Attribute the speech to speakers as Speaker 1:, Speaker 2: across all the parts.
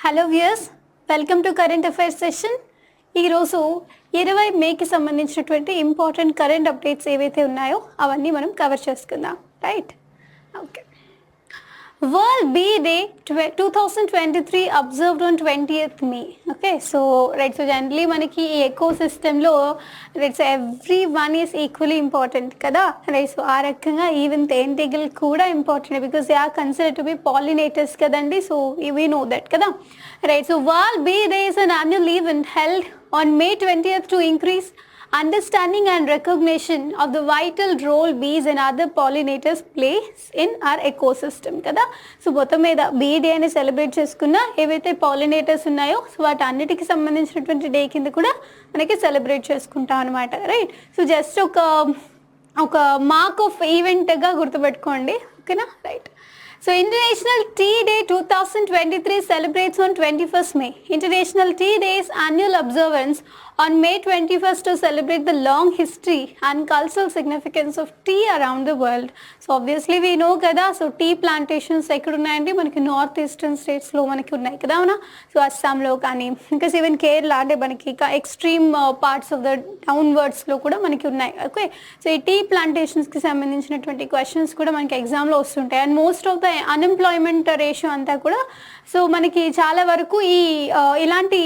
Speaker 1: Hello viewers, welcome to current affairs session. ఈరోజు 20 మేకి సంబంధించినటువంటి important current updates ఏవైతే ఉన్నాయో అవన్నీ మనం కవర్ చేసుకుందాం. Right, okay. World bee day 2023 observed on 20th May. Okay, so right, so generally మనకి ఈ ఎకో సిస్టంలో right, so every one is equally important కదా. రైట్, సో ఆ రకంగా ఈవెన్ తేనెటీగలు కూడా important because they are considered to be pollinators కదండి. సో వీ నో దట్ కదా. Right, so world bee day is an annual event held on May 20th to increase understanding and recognition of the vital role bees and other pollinators plays in our ecosystem కదా. So మొత్తం మీద be day అని celebrate చేసుకున్న ఏవైతే pollinators ఉన్నాయో so వాటి అన్నిటికి సంబంధించినటువంటి డే కింద కూడా మనకి సెలబ్రేట్ చేసుకుంటాం అనమాట. రైట్, సో జస్ట్ ఒక మార్క్ ఆఫ్ ఈవెంట్గా గుర్తుపెట్టుకోండి, ఓకేనా. Right, so International Tea Day 2023 celebrates on 21st May. International Tea Day's annual observance on May 21st to celebrate the long history and cultural significance of tea around the world. So obviously we know kada, so tea plantations ekkada unnayandi manaki north eastern states lo manaki unnai kada avuna. So Assam lo kani ఇంకా even Kerala అంటే మనకి extreme parts of the downwards లో కూడా మనకి ఉన్నాయి. Okay, so ఈ tea plantations కి సంబంధించినటువంటి క్వశ్చన్స్ కూడా మనకి ఎగ్జామ్ లో వస్తుంటాయి. And most of the unemployment ratio అంతా కూడా సో మనకి చాలా వరకు ఇలాంటి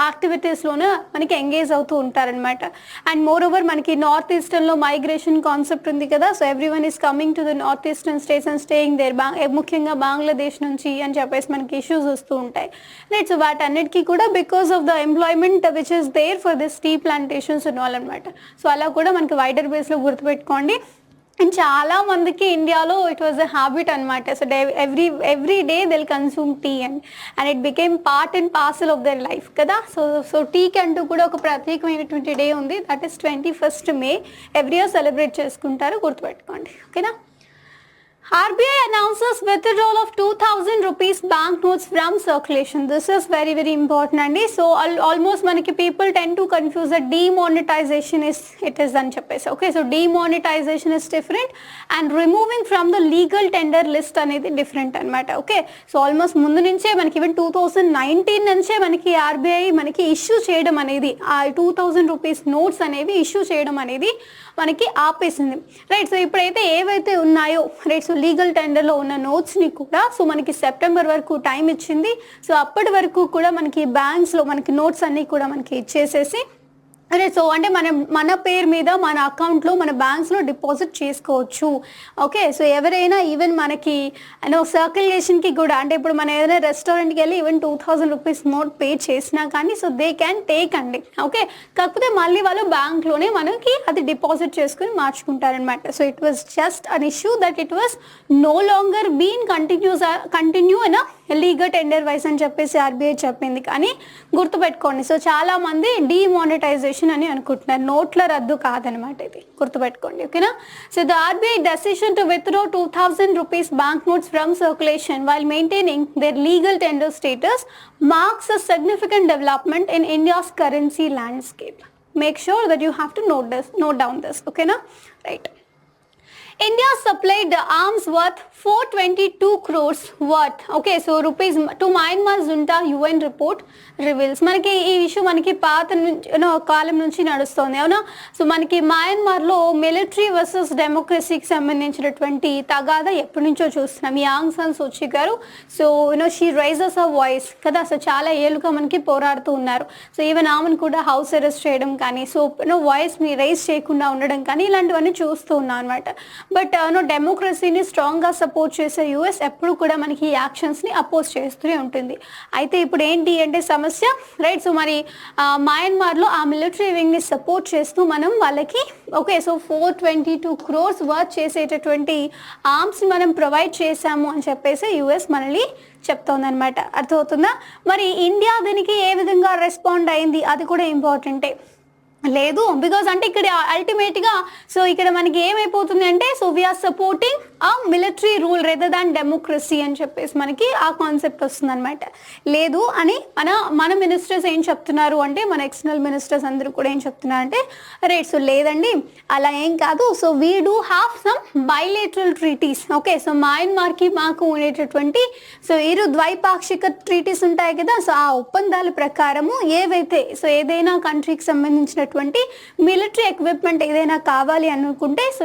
Speaker 1: యాక్టివిటీస్లోనే మనకి ఎంగేజ్ అవుతూ ఉంటారనమాట. అండ్ మోర్ ఓవర్ మనకి నార్త్ ఈస్టర్న్లో మైగ్రేషన్ కాన్సెప్ట్ ఉంది కదా. So every one is coming to the north eastern states and staying there. ముఖ్యంగా బంగ్లాదేశ్ నుంచి అని చెప్పేసి మనకి ఇష్యూస్ వస్తూ ఉంటాయి. రైట్, సో వాటన్నిటికీ కూడా because of the employment which is there for this tea plantations ఉన్నాయన్నమాట. సో అలా కూడా మనకి వైడర్ బేస్లో గుర్తుపెట్టుకోండి. అండ్ చాలా మందికి ఇండియాలో ఇట్ వాజ్ అ హ్యాబిట్ అనమాట. So every day they'll consume tea and it became part and parcel of their life కదా. సో టీకి అంటూ కూడా ఒక ప్రత్యేకమైనటువంటి డే ఉంది, that is 21st May. Every year celebrate చేసుకుంటారు, గుర్తుపెట్టుకోండి, ఓకేనా. RBI announces withdrawal of 2,000 rupees banknotes from circulation. This is very important అండి. సో ఆల్మోస్ట్ మనకి people tend to confuse the demonetization it is అని చెప్పేసి. Okay, so demonetization is different and removing from the legal tender list అనేది different అనమాట. Okay, so almost ముందు నుంచే మనకి even 2019 నుంచే మనకి ఆర్బీఐ మనకి ఇష్యూ చేయడం అనేది ఆ 2,000 రూపీస్ నోట్స్ అనేవి ఇష్యూ చేయడం అనేది మనకి ఆపేసింది. రైట్, సో ఇప్పుడైతే ఏవైతే ఉన్నాయో రైట్, సో లీగల్ టెండర్లో ఉన్న నోట్స్ని కూడా సో మనకి సెప్టెంబర్ వరకు టైం ఇచ్చింది. సో అప్పటి వరకు కూడా మనకి బ్యాంక్స్లో మనకి నోట్స్ అన్నీ కూడా మనకి ఇచ్చేసేసి అరే సో అంటే మన పేరు మీద మన అకౌంట్లో మన బ్యాంక్స్లో డిపాజిట్ చేసుకోవచ్చు. ఓకే, సో ఎవరైనా ఈవెన్ మనకి సర్క్యులేషన్కి కూడా అంటే ఇప్పుడు మనం ఏదైనా రెస్టారెంట్కి వెళ్ళి ఈవెన్ 2,000 రూపీస్ నోట్ పే చేసినా కానీ సో దే క్యాన్ టేక్ అండి. ఓకే, కాకపోతే మళ్ళీ వాళ్ళు బ్యాంక్లోనే మనకి అది డిపాజిట్ చేసుకుని మార్చుకుంటారనమాట. So it was just an issue that it was no longer been continue in legal tender wise అని చెప్పేసి ఆర్బీఐ చెప్పింది. కానీ గుర్తుపెట్టుకోండి, సో చాలా మంది డిమానిటైజేషన్ అని అనుకుంటున్నారు, నోట్ల రద్దు కాదనమాట, ఇది గుర్తుపెట్టుకోండి, ఓకేనా. So the RBI decision to withdraw 2,000 rupees banknotes from circulation while maintaining their legal tender status marks a significant development in India's currency landscape. Make sure that you have to note down this, okay na? Right. India supplied arms worth 422 crores worth. Okay, so rupees to Myanmar junta, UN report reveals. మనకి ఈ issue మనకి పాత కాలం నుంచి నడుస్తుంది, అవునా. So మనకి మయన్మార్లో military versus డెమోక్రసీకి సంబంధించినటువంటి తగాదా ఎప్పటి నుంచో చూస్తున్నాం. ఈ ఆంగ్ సాన్ సూచీ గారు so she raises a voice కదా. సో చాలా ఏళ్ళుగా మనకి పోరాడుతూ ఉన్నారు. సో ఈవెన్ ఆమెను కూడా హౌస్ అరెస్ట్ చేయడం కానీ సో వాయిస్ని రైజ్ చేయకుండా ఉండడం కానీ ఇలాంటివన్నీ చూస్తూ ఉన్నాం అనమాట. బట్ డెమోక్రసీని స్ట్రాంగ్గా సపోర్ట్ చేసే యూఎస్ ఎప్పుడు కూడా మనకి ఈ యాక్షన్స్ని అపోజ్ చేస్తూనే ఉంటుంది. అయితే ఇప్పుడు ఏంటి అంటే సమస్య రైట్, సో మరి మయన్మార్లో ఆ మిలిటరీ వింగ్ని సపోర్ట్ చేస్తూ మనం వాళ్ళకి ఓకే సో 422 crores వర్త్ చేసేటటువంటి ఆర్మ్స్ని మనం ప్రొవైడ్ చేశాము అని చెప్పేసి యూఎస్ మనల్ని చెప్తోందనమాట. అర్థమవుతుందా? మరి ఇండియా దీనికి ఏ విధంగా రెస్పాండ్ అయింది అది కూడా ఇంపార్టెంటే. లేదు, బికాజ్ అంటే ఇక్కడ అల్టిమేట్గా సో ఇక్కడ మనకి ఏమైపోతుంది అంటే సో వీఆర్ సపోర్టింగ్ ఆ మిలిటరీ రూల్ రెదర్ దాన్ డెమోక్రసీ అని చెప్పేసి మనకి ఆ కాన్సెప్ట్ వస్తుంది అనమాట. లేదు అని మన మినిస్టర్స్ ఏం చెప్తున్నారు అంటే, మన ఎక్స్టర్నల్ మినిస్టర్స్ అందరూ కూడా ఏం చెప్తున్నారు అంటే రైట్ సో లేదండి అలా ఏం కాదు, so we do have some bilateral treaties. Okay, so మయన్మార్కి మాకు ఉండేటటువంటి సో ద్వైపాక్షిక ట్రీటీస్ ఉంటాయి కదా, సో ఆ ఒప్పందాల ప్రకారము ఏవైతే సో ఏదైనా కంట్రీకి సంబంధించిన మిలిటరీ ఎక్విప్మెంట్ ఏదైనా కావాలి అనుకుంటే సో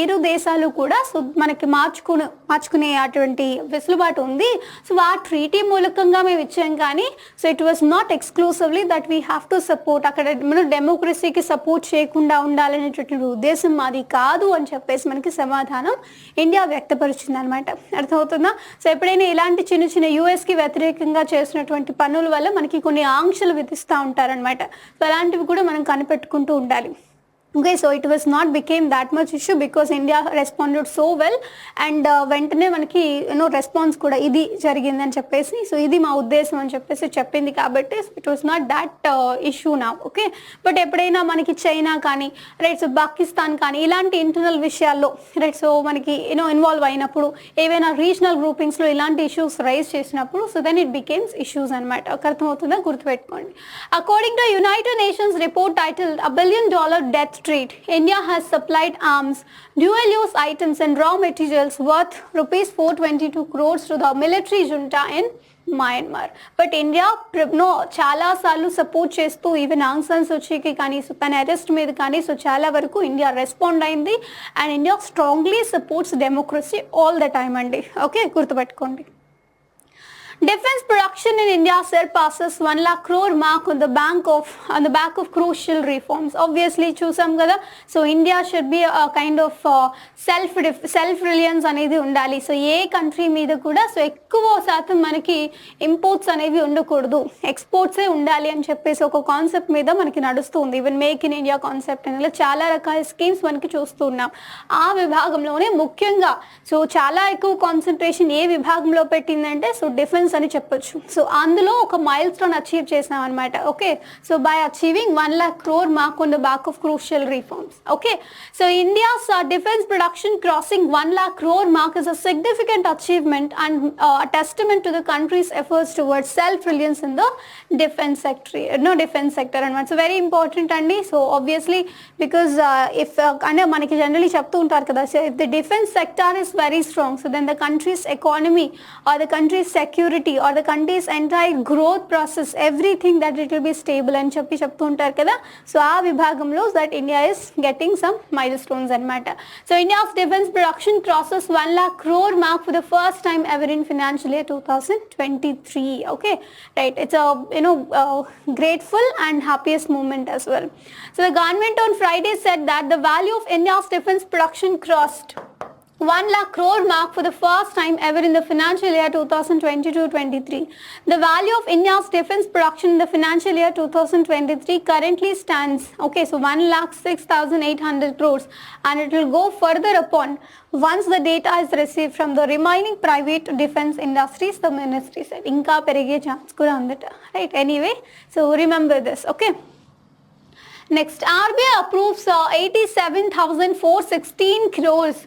Speaker 1: ఇరు దేశాలు కూడా సో మనకి మార్చుకునే అటువంటి వెసులుబాటు ఉంది. సో ఆ ట్రీటీ మూలకంగా మేము ఇచ్చాం, కానీ so it was not exclusively that we have to support, అక్కడ మనం డెమోక్రసీకి సపోర్ట్ చేయకుండా ఉండాలనేటువంటి ఉద్దేశం మాది కాదు అని చెప్పేసి మనకి సమాధానం ఇండియా వ్యక్తపరిచింది అనమాట. అర్థమవుతుందా? సో ఎప్పుడైనా ఇలాంటి చిన్న చిన్న యూఎస్కి వ్యతిరేకంగా చేసినటువంటి పనుల వల్ల మనకి కొన్ని ఆంక్షలు విధిస్తూ ఉంటారనమాట. సో అలాంటివి కూడా మనం కనిపెట్టుకుంటూ ఉండాలి. Okay, so it was not became that much issue because India responded so well and వెంటనే మనకి రెస్పాన్స్ కూడా ఇది జరిగిందని చెప్పేసి సో ఇది మా ఉద్దేశం అని చెప్పేసి చెప్పింది, కాబట్టి it was not that issue నా. ఓకే, బట్ ఎప్పుడైనా మనకి చైనా కానీ రైట్ సో పాకిస్తాన్ కానీ ఇలాంటి ఇంటర్నల్ విషయాల్లో రైట్ సో మనకి ఇన్వాల్వ్ అయినప్పుడు, ఏవైనా రీజనల్ గ్రూపింగ్స్లో ఇలాంటి ఇష్యూస్ రైజ్ చేసినప్పుడు so then it becomes issues అనమాట. అర్థమవుతుందా? గుర్తుపెట్టుకోండి. According to United Nations report titled $1 billion death trade, India has supplied arms, dual-use items and raw materials worth rupees 422 crores to the military junta in Myanmar. But India చాలా సార్లు support చేస్తూ even ఆంగ్ San సూచీకి కానీ so తన arrest మీద కానీ so చాలా వరకు India respond అయింది and India strongly supports democracy all the time అండి. ఓకే, గుర్తుపెట్టుకోండి. Defense production in India surpasses 1 lakh crore mark on the back of crucial reforms. Obviously, చూసాం కదా, so India should be kind of self Reliance అనేది ఉండాలి. So ఏ country మీద కూడా so ఎక్కువ శాతం మనకి ఇంపోర్ట్స్ అనేవి ఉండకూడదు, ఎక్స్పోర్ట్సే ఉండాలి అని చెప్పేసి ఒక కాన్సెప్ట్ మీద మనకి నడుస్తుంది. Even make in India concept అనేది చాలా రకాల స్కీమ్స్ మనకి చూస్తూ ఉన్నాం. ఆ విభాగంలోనే ముఖ్యంగా సో చాలా ఎక్కువ కాన్సన్ట్రేషన్ ఏ విభాగంలో పెట్టిందంటే సో డిఫెన్స్ అని చెప్పొచ్చు. సో అందులో ఒక మైల్ స్టోన్ అచీవ్ చేసాం అనమాట. Okay, so by achieving 1 lakh crore mark on the back of crucial reforms. Okay, so India's defense production crossing 1 lakh crore mark is a significant achievement and a testament to the country's efforts towards self-reliance in the defense sector అనమాట. So very important అండి. So obviously because if అంటే మనకి generally చెప్తూ ఉంటారు కదా, so if the defense sector is very strong so then the country's economy or the country's security or the country's entire growth process, everything that it will be stable అని చెప్తూ ఉంటారు కదా. So ఆ విభాగంలో that India is getting some milestones అన్నమాట. So India's defense production crosses 1 lakh crore mark for the first time ever in financial year 2023. Okay, right, it's a grateful and happiest moment as well. So the government on Friday said that the value of India's defense production crossed 1 lakh crore mark for the first time ever in the financial year 2022-23. The value of India's defense production in the financial year 2023 currently stands, okay, so 1,06,800 crores and it will go further upon once the data is received from the remaining private defense industries, the ministry said. Inka perige chance kuda undata, right? Anyway, so remember this, okay? Next, RBI approves 87,416 crores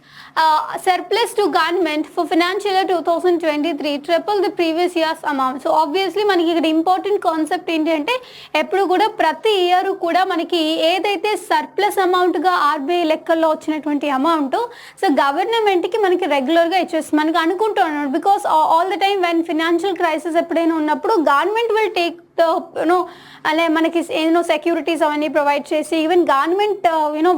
Speaker 1: surplus to government for financial year 2023, triple the previous year's amount. So obviously మనకి ఇక్కడ important concept ఏంటి అంటే ఎప్పుడు కూడా ప్రతి year కూడా మనకి ఏదైతే సర్ప్లస్ అమౌంట్గా ఆర్బీఐ లెక్కల్లో వచ్చినటువంటి అమౌంట్ సో గవర్నమెంట్కి మనకి రెగ్యులర్గా ఇచ్చేస్తుంది. మనకి అనుకుంటున్నాం because all the time when financial crisis ఎప్పుడైనా ఉన్నప్పుడు గవర్నమెంట్ విల్ టేక్ అలా మనకి సెక్యూరిటీస్ అవన్నీ ప్రొవైడ్ చేసి even government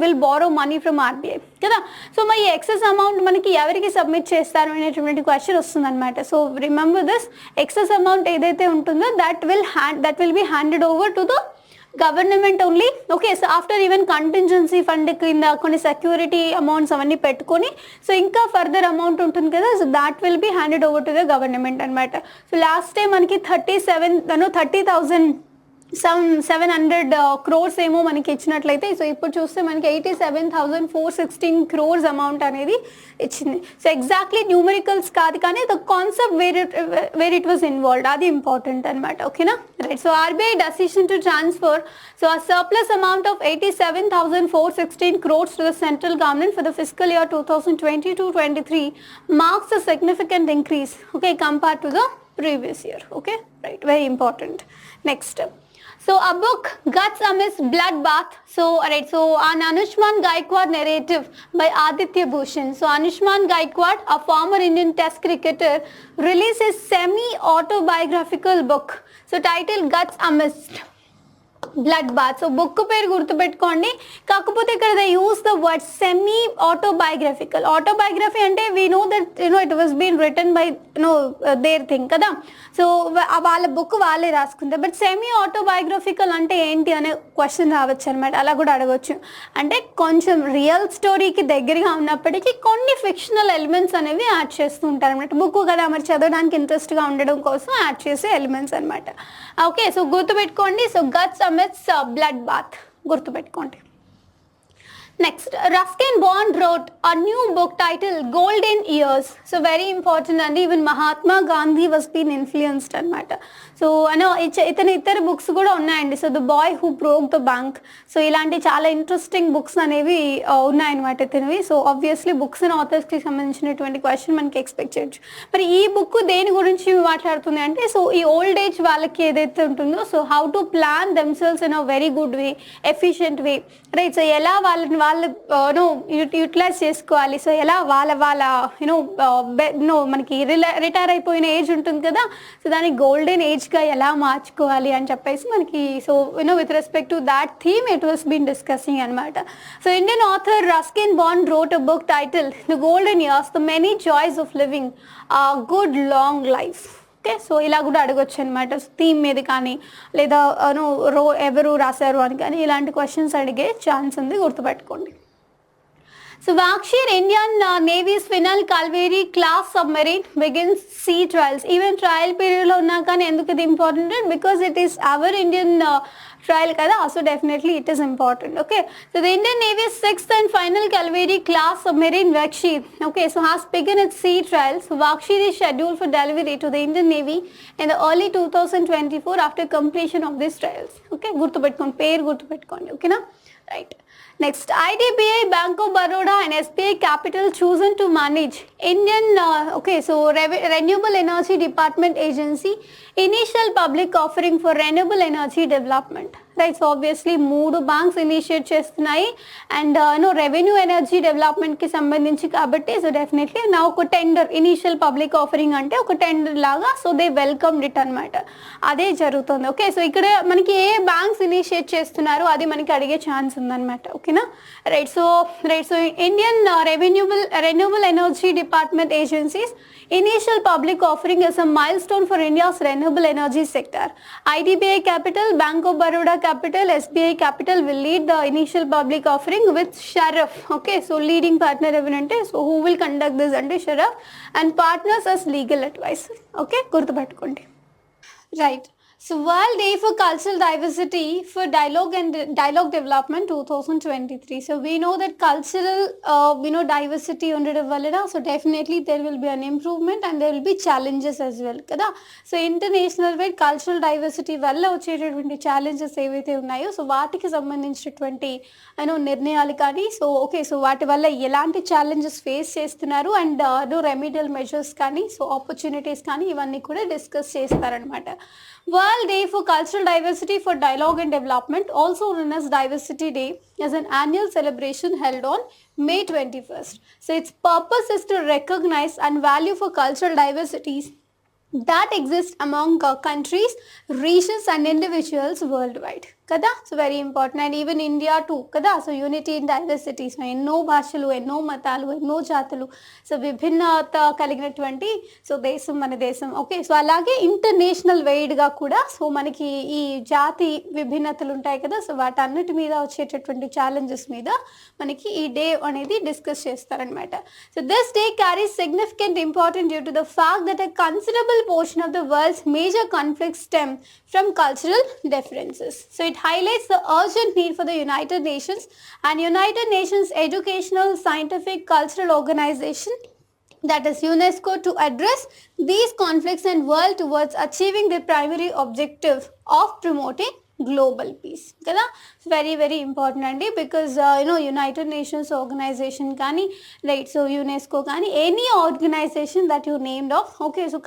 Speaker 1: will borrow money from RBI కదా. సో మరి ఎక్సెస్ అమౌంట్ మనకి ఎవరికి సబ్మిట్ చేస్తారు అనేటువంటి క్వశ్చన్ వస్తుంది అనమాట. So remember this, excess amount ఏదైతే ఉంటుందో that will be handed over to the government only. Okay, so after even contingency fund కింద కొన్ని సెక్యూరిటీ అమౌంట్స్ అవన్నీ పెట్టుకొని సో ఇంకా ఫర్దర్ అమౌంట్ ఉంటుంది కదా, so that will be handed over to the government అనమాట. సో లాస్ట్ టైం మనకి 30,000 700 crores ఏమో మనకి ఇచ్చినట్లయితే, సో ఇప్పుడు చూస్తే మనకి 87,416 crores అమౌంట్ అనేది ఇచ్చింది. సో ఎగ్జాక్ట్లీ న్యూమరికల్స్ కాదు, కానీ the concept where it was involved అది ఇంపార్టెంట్ అనమాట. ఓకేనా, right. So RBI decision to transfer so a surplus amount of 87,416 crores to the central government for the fiscal year 2022-23 marks a significant increase, okay, compared to the previous year. Okay, right, very important. Next, so a book guts amidst bloodbath. So alright, so an Anushman Gaikwad narrative by Aditya Bhushan. So Anushman Gaikwad, a former Indian test cricketer, released his semi autobiographical book, so titled Guts Amidst blood bath. So book పేరు గుర్తుపెట్టుకోండి, కాకపోతే ఇక్కడ they use the word semi autobiographical. Autobiography అంటే we know that it was been written by their thing కదా, so వాళ్ళ book వాళ్ళే రాసుకుంటారు. But semi autobiographical అంటే ఏంటి అనే క్వశ్చన్ రావచ్చు అనమాట, అలా కూడా అడగవచ్చు. అంటే కొంచెం రియల్ స్టోరీకి దగ్గరగా ఉన్నప్పటికీ కొన్ని ఫిక్షనల్ ఎలిమెంట్స్ అనేవి యాడ్ చేస్తూ ఉంటారు అనమాట. బుక్ కదా మరి చదవడానికి ఇంట్రెస్ట్గా ఉండడం కోసం యాడ్ చేసే ఎలిమెంట్స్ అనమాట. ఓకే, సో గుర్తుపెట్టుకోండి. So guts amidst blood bath గుర్తుపెట్టుకోండి. Next, Ruskin Bond wrote a new book titled Golden Years. So very important అండి, even Mahatma Gandhi was been influenced అనమాట. సో ఇతని ఇతర బుక్స్ కూడా ఉన్నాయండి. So the boy who broke the bank, so ఇలాంటి చాలా interesting books అనేవి ఉన్నాయన్నమాట ఇతనివి. సో ఆబ్వియస్లీ బుక్స్ అండ్ ఆథర్స్కి సంబంధించినటువంటి క్వశ్చన్ మనకి ఎక్స్పెక్ట్ చేయొచ్చు. మరి ఈ బుక్ దేని గురించి మాట్లాడుతుంది అంటే, సో ఈ ఓల్డ్ ఏజ్ వాళ్ళకి ఏదైతే ఉంటుందో, so how to plan themselves in a very good way, efficient way, right. So ఎలా వాళ్ళు యూటిలైజ్ చేసుకోవాలి, సో ఎలా వాళ్ళ మనకి రిటైర్ అయిపోయిన ఏజ్ ఉంటుంది కదా, సో దాన్ని గోల్డెన్ ఏజ్గా ఎలా మార్చుకోవాలి అని చెప్పేసి మనకి, so with respect to that theme it was been discussing అనమాట. So Indian author Ruskin Bond wrote a book titled the golden years, the many joys of living a good long life. Okay, so ఇలా కూడా అడగొచ్చు అనమాట, theme మీద కానీ లేదా ఎవరు రాశారు అని కానీ ఇలాంటి క్వశ్చన్స్ అడిగే ఛాన్స్ ఉంది, గుర్తుపెట్టుకోండి. So Vakshir, Indian Navy's Final Kalveri class submarine begins sea trials. Even trial period lo unna kan enduku idi important, because it is our Indian trial kada, so definitely it is important. Okay, so the Indian Navy's 6th and final Kalveri class submarine Vakshir, okay, so has begun its sea trials. So Vakshir is scheduled for delivery to the Indian Navy in the early 2024 after completion of these trials. Okay, gurtu pettukondi, పేరు గుర్తు పెట్టుకోండి. ఓకేనా, right. Next, IDBI, Bank of Baroda and SBI Capital chosen to manage Indian Renewable Energy Department Agency initial public offering for renewable energy development. Right. So obviously 3 banks initiate చేస్తున్నాయి and revenue energy డెవలప్మెంట్కి సంబంధించి కాబట్టి, so definitely నా ఒక tender initial public offering అంటే ఒక tender లాగా, so they welcome it అనమాట, అదే జరుగుతుంది. ఓకే, సో ఇక్కడ మనకి ఏ బ్యాంక్స్ ఇనిషియేట్ చేస్తున్నారో అది మనకి అడిగే ఛాన్స్ ఉందన్నమాట. ఓకేనా, right. So Indian renewable energy department agencies initial public offering is a milestone for India's renewable energy sector. IDBI Capital, Bank of Baroda Capital, SBI Capital will lead the initial public offering with Sharaf. Okay, so leading partner evidente, so who will conduct this ante Sharaf and partners as legal advisor. Okay, gurtu pettukondi. Right. So World Day for Cultural Diversity for Dialogue Development 2023. So we know that cultural diversity ఉండడం వలన, so definitely there will be an improvement and there will be challenges as well కదా. So international wide cultural diversity వల్ల వచ్చేటటువంటి challenges ఏవైతే ఉన్నాయో, so వాటికి సంబంధించినటువంటి నిర్ణయాలు కానీ, సో ఓకే, సో వాటి వల్ల ఎలాంటి ఛాలెంజెస్ ఫేస్ చేస్తున్నారు అండ్ రెమిడియల్ మెజర్స్ కానీ, సో ఆపర్చునిటీస్ కానీ ఇవన్నీ కూడా డిస్కస్ చేస్తారనమాట. World Day for Cultural Diversity for Dialogue and Development, also known as Diversity Day, is an annual celebration held on May 21st. So its purpose is to recognize and value for cultural diversities that exist among countries, regions and individuals worldwide. కదా. So very important. And even India too కదా. So unity in diversity. So ఎన్నో భాషలు, ఎన్నో మతాలు, ఎన్నో జాతులు, so విభిన్నత కలిగినటువంటి so దేశం మన దేశం. ఓకే, సో అలాగే ఇంటర్నేషనల్ వైడ్గా కూడా సో మనకి ఈ జాతి విభిన్నతలు ఉంటాయి కదా. సో వాటన్నిటి మీద వచ్చేటటువంటి ఛాలెంజెస్ మీద మనకి ఈ డే అనేది డిస్కస్ చేస్తారనమాట. So this day carries significant important due to the fact that a considerable portion of the world's major conflicts stem from cultural differences. So it highlights the urgent need for the United Nations and United Nations Educational, Scientific, Cultural Organization, that is UNESCO, to address these conflicts and work towards achieving the primary objective of promoting global peace కదా. Very very important అండి. Because United Nations Organization కానీ right, so UNESCO కానీ any organization that you named of. Okay, so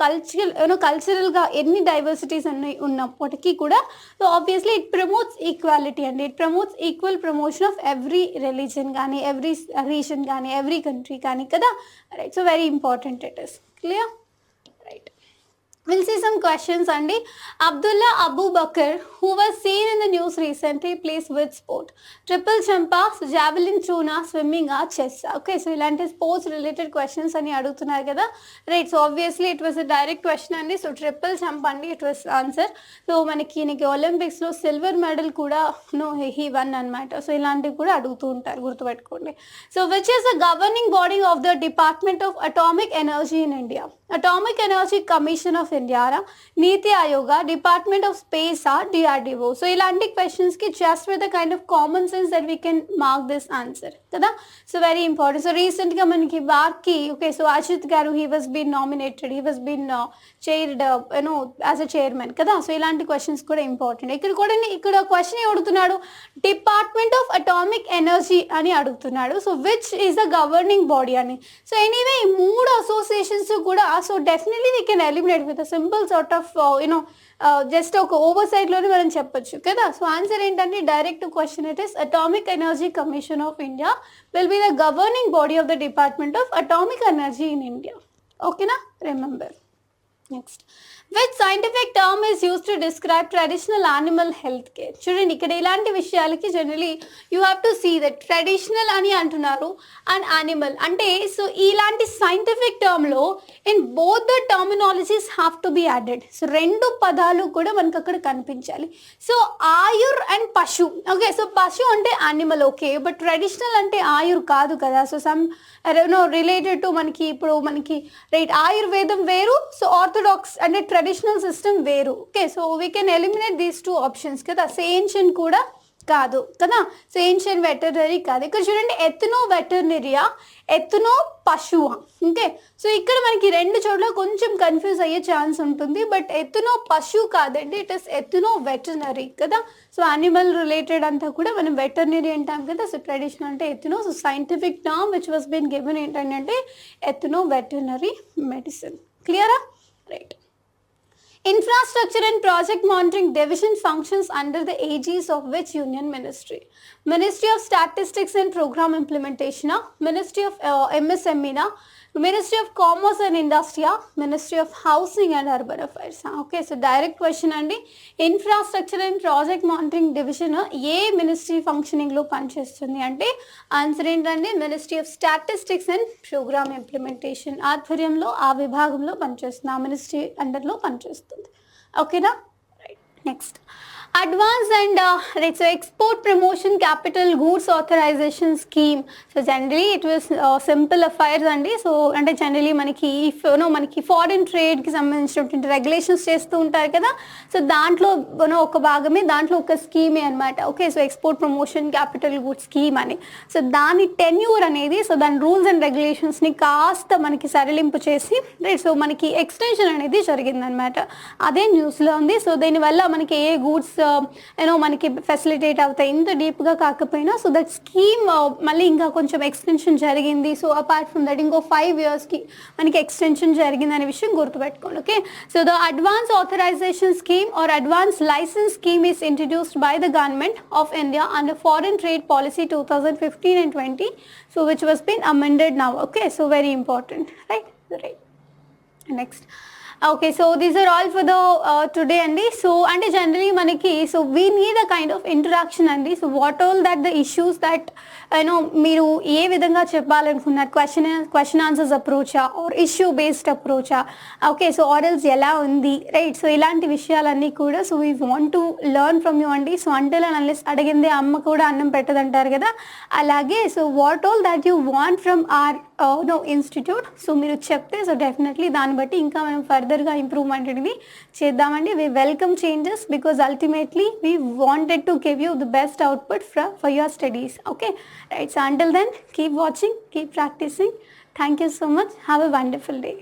Speaker 1: కల్చరల్గా ఎన్ని diversities ఉన్నప్పటికీ కూడా so obviously it promotes equality అండి. It promotes equal promotion of every religion కానీ, every reason కానీ, ఎవ్రీ కంట్రీ కానీ కదా. Right, so very important it is. Clear? Right. We'll see some questions, Andy. Abdullah Abu Bakr, who was seen in the news recently, plays which sport? Triple champa, javelin throw, swimming, chess. Okay, so ilanti sports related questions ani adugutunnaru kada. Right, so obviously it was a direct question andi. So triple champa andi, it was answer. So manaki Olympics lo silver medal kuda he won anamata. So ilanti kuda adugutu untaru, gurtu pettukondi. So which is the governing body of the Department of Atomic Energy in India? Atomic Energy Commission of India, Niti Ayoga, Department of Space, DRDO. So ilanti questions ki just with the kind of common sense that we can mark this answer kada. So very important. So recent ga manaki Baki, okay, so Ajit garu, he was been nominated, he was been chaired as a chairman kada. So ilanti questions kuda important. ikkada question adugutunnadu, Department of Atomic Energy ani adugutunnadu. So which is the governing body ani. So anyway mood associations kuda, so definitely we can eliminate with a simple sort of just ఒక oversight లోనే మనం చెప్పొచ్చు కదా. So answer ఏంటంటే direct question, it is Atomic Energy Commission of India will be the governing body of the Department of Atomic Energy in India. ఓకేనా, remember. Next, which scientific term is use to describe traditional animal health care? చూడండి, ఇక్కడ ఇలాంటి విషయాలకి generally you have to see that traditional అని అంటున్నారు and animal అంటే, so ఇలాంటి scientific టర్మ్లో in both the terminologies have to be added. So రెండు పదాలు కూడా మనకు అక్కడ కనిపించాలి. సో ఆయుర్ అండ్ పశు. ఓకే, సో పశు అంటే యానిమల్, ఓకే, బట్ ట్రెడిషనల్ అంటే ఆయుర్ కాదు కదా. సో సమ్ రిలేటెడ్ టు మనకి ఇప్పుడు మనకి రైట్ ఆయుర్వేదం వేరు, సో ఆర్థోడాక్స్ అంటే ట్రెడిషనల్ సిస్టమ్ వేరు. Okay, so we can eliminate these two options కదా. సో ఏన్షియన్ కూడా కాదు కదా. సో ఏన్షియన్ వెటర్నరీ కాదు. ఇక్కడ చూడండి, ఎథ్నో వెటర్నరీయా, ఎథ్నో పశువా. ఓకే, సో ఇక్కడ మనకి రెండు చోట్ల కొంచెం కన్ఫ్యూజ్ అయ్యే ఛాన్స్ ఉంటుంది. బట్ ఎథ్నో పశు కాదండి, ఇట్ ఇస్ ఎథ్నో వెటర్నరీ కదా. సో యానిమల్ రిలేటెడ్ అంతా కూడా మనం వెటర్నరీ అంటాం కదా. సో ట్రెడిషనల్ అంటే ethno. So scientific term which was been given ఏంటంటే ఎథ్నో వెటర్నరీ మెడిసిన్. క్లియరా? Right. Infrastructure and Project Monitoring Division functions under the aegis of which union ministry? Ministry of Statistics and Program Implementation, Ministry of MSME, Ministry of Commerce and Industry, Ministry of Housing and Urban Affairs. Okay, so direct question andi. Infrastructure and Project Monitoring Division ఏ ministry ఫంక్షనింగ్లో పనిచేస్తుంది అంటే answer ఏంటంటే Ministry of Statistics and Program Implementation ఆధ్వర్యంలో ఆ విభాగంలో పనిచేస్తుంది, ఆ మినిస్ట్రీ అండర్లో పనిచేస్తుంది. ఓకేనా? Right. Next, advance and so export promotion capital goods authorization scheme. So generally it was simple affairs అండి. సో అంటే జనరలీ మనకి మనకి ఫారిన్ ట్రేడ్కి సంబంధించినటువంటి రెగ్యులేషన్స్ చేస్తూ ఉంటారు కదా. సో దాంట్లో ఒక భాగమే, దాంట్లో ఒక స్కీమే అనమాట. Okay, so export promotion capital goods scheme అని. సో దాని టెన్యూర్ అనేది, సో దాని రూల్స్ అండ్ రెగ్యులేషన్స్ని కాస్త మనకి సరళింపు చేసి రైట్, సో మనకి ఎక్స్టెన్షన్ అనేది జరిగిందనమాట. అదే న్యూస్లో ఉంది. సో దీనివల్ల మనకి ఏ గూడ్స్ మనకి ఫెసిలిటేట్ అవుతాయి, ఇంత డీప్గా కాకపోయినా. సో దట్ స్కీమ్ మళ్ళీ ఇంకా కొంచెం ఎక్స్టెన్షన్ జరిగింది. సో అపార్ట్ ఫ్రమ్ దట్ ఇంకో 5 yearsకి మనకి ఎక్స్టెన్షన్ జరిగింది అనే విషయం గుర్తుపెట్టుకోండి. Okay, so the advance authorization scheme or advance license scheme is introduced by the government of India under foreign trade policy 2015 and 20, so which was been amended now. Okay, so very important, right? Right. Next, okay. So these are all for the today అండి. So అంటే generally మనకి so we need a kind of interaction అండి. So what all that the issues that you know మీరు ఏ విధంగా చెప్పాలనుకున్నారు, question answers అప్రోచా or issue based అప్రోచా, ఓకే. సో ఆరల్స్ ఎలా ఉంది, రైట్. సో ఇలాంటి విషయాలన్నీ కూడా so we want to learn from you అండి. సో అంటిల్ అండ్ అన్లెస్ అడిగిందే అమ్మ కూడా అన్నం పెట్టదంటారు కదా, అలాగే so what all that you want from our no institute so మీరు చెప్తే సో డెఫినెట్లీ దాన్ని బట్టి ఇంకా మనం ఫర్దర్గా ఇంప్రూవ్మెంట్ అనేది చేద్దామండి. We welcome changes because ultimately we wanted to give you the best output for your studies, okay, right. So until then keep watching, keep practising. Thank you so much. Have a wonderful day.